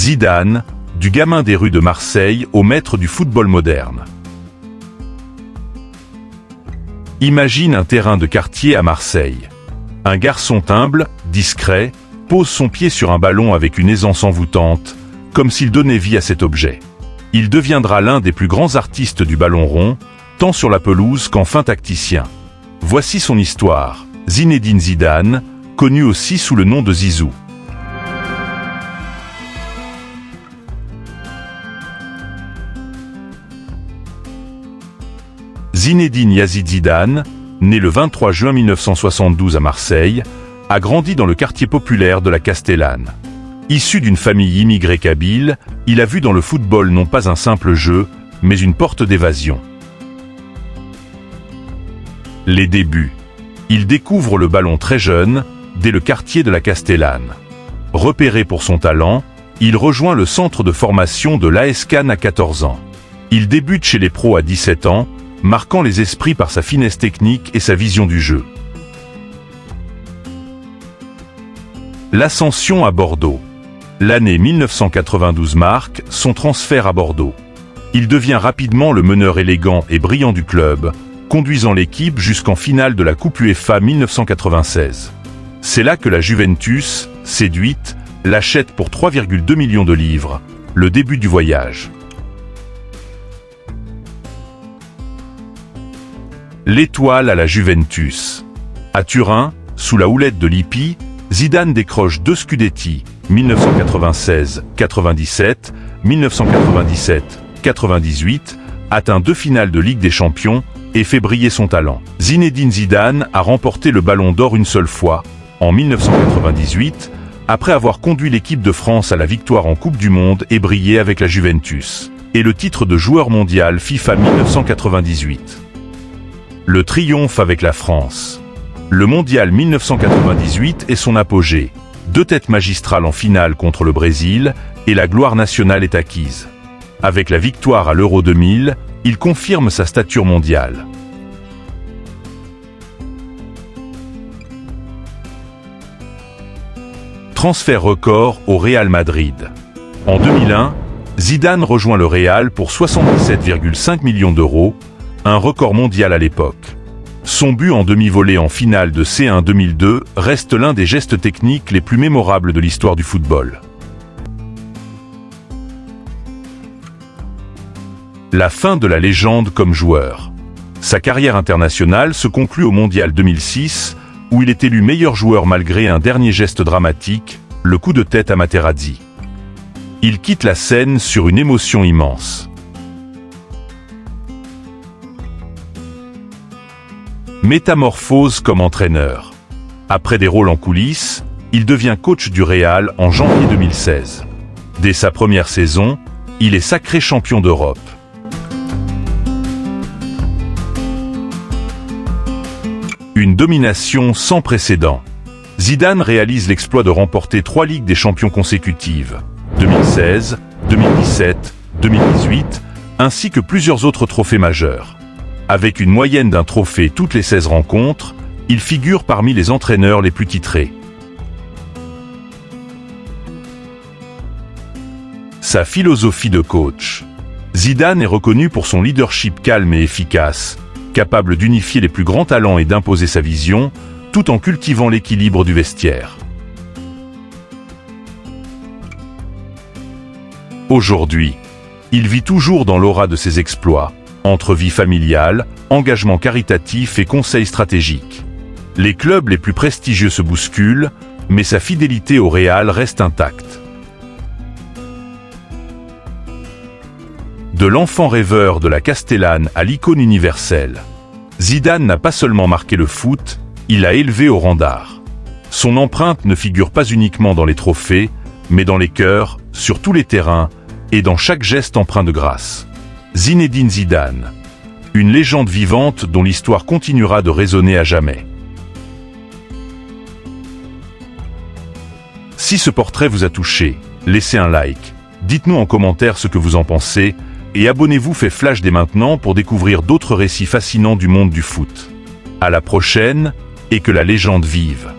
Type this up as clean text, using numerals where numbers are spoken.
Zidane, du gamin des rues de Marseille au maître du football moderne. Imagine un terrain de quartier à Marseille. Un garçon humble, discret, pose son pied sur un ballon avec une aisance envoûtante, comme s'il donnait vie à cet objet. Il deviendra l'un des plus grands artistes du ballon rond, tant sur la pelouse qu'en fin tacticien. Voici son histoire. Zinedine Zidane, connu aussi sous le nom de Zizou. Zinedine Yazid Zidane, né le 23 juin 1972 à Marseille, a grandi dans le quartier populaire de la Castellane. Issu d'une famille immigrée kabyle, il a vu dans le football non pas un simple jeu, mais une porte d'évasion. Les débuts. Il découvre le ballon très jeune, dès le quartier de la Castellane. Repéré pour son talent, il rejoint le centre de formation de l'AS Cannes à 14 ans. Il débute chez les pros à 17 ans, marquant les esprits par sa finesse technique et sa vision du jeu. L'ascension à Bordeaux. L'année 1992 marque son transfert à Bordeaux. Il devient rapidement le meneur élégant et brillant du club, conduisant l'équipe jusqu'en finale de la Coupe UEFA 1996. C'est là que la Juventus, séduite, l'achète pour 3,2 millions de livres, le début du voyage. L'étoile à la Juventus. À Turin, sous la houlette de Lippi, Zidane décroche 2 Scudetti, 1996-97, 1997-98, atteint 2 finales de Ligue des Champions et fait briller son talent. Zinedine Zidane a remporté le Ballon d'Or une seule fois, en 1998, après avoir conduit l'équipe de France à la victoire en Coupe du Monde et brillé avec la Juventus, et le titre de joueur mondial FIFA 1998. Le triomphe avec la France. Le mondial 1998 est son apogée. 2 têtes magistrales en finale contre le Brésil, et la gloire nationale est acquise. Avec la victoire à l'Euro 2000, il confirme sa stature mondiale. Transfert record au Real Madrid. En 2001, Zidane rejoint le Real pour 77,5 millions d'euros, un record mondial à l'époque. Son but en demi-volée en finale de C1 2002 reste l'un des gestes techniques les plus mémorables de l'histoire du football. La fin de la légende comme joueur. Sa carrière internationale se conclut au Mondial 2006, où il est élu meilleur joueur malgré un dernier geste dramatique, le coup de tête à Materazzi. Il quitte la scène sur une émotion immense. Métamorphose comme entraîneur. Après des rôles en coulisses, il devient coach du Real en janvier 2016. Dès sa première saison, il est sacré champion d'Europe. Une domination sans précédent. Zidane réalise l'exploit de remporter 3 Ligues des Champions consécutives, 2016, 2017, 2018, ainsi que plusieurs autres trophées majeurs. Avec une moyenne d'un trophée toutes les 16 rencontres, il figure parmi les entraîneurs les plus titrés. Sa philosophie de coach. Zidane est reconnu pour son leadership calme et efficace, capable d'unifier les plus grands talents et d'imposer sa vision, tout en cultivant l'équilibre du vestiaire. Aujourd'hui, il vit toujours dans l'aura de ses exploits, entre vie familiale, engagement caritatif et conseils stratégiques. Les clubs les plus prestigieux se bousculent, mais sa fidélité au Real reste intacte. De l'enfant rêveur de la Castellane à l'icône universelle, Zidane n'a pas seulement marqué le foot, il l'a élevé au rang d'art. Son empreinte ne figure pas uniquement dans les trophées, mais dans les cœurs, sur tous les terrains, et dans chaque geste empreint de grâce. Zinedine Zidane, une légende vivante dont l'histoire continuera de résonner à jamais. Si ce portrait vous a touché, laissez un like, dites-nous en commentaire ce que vous en pensez, et abonnez-vous fait Flash dès maintenant pour découvrir d'autres récits fascinants du monde du foot. À la prochaine, et que la légende vive.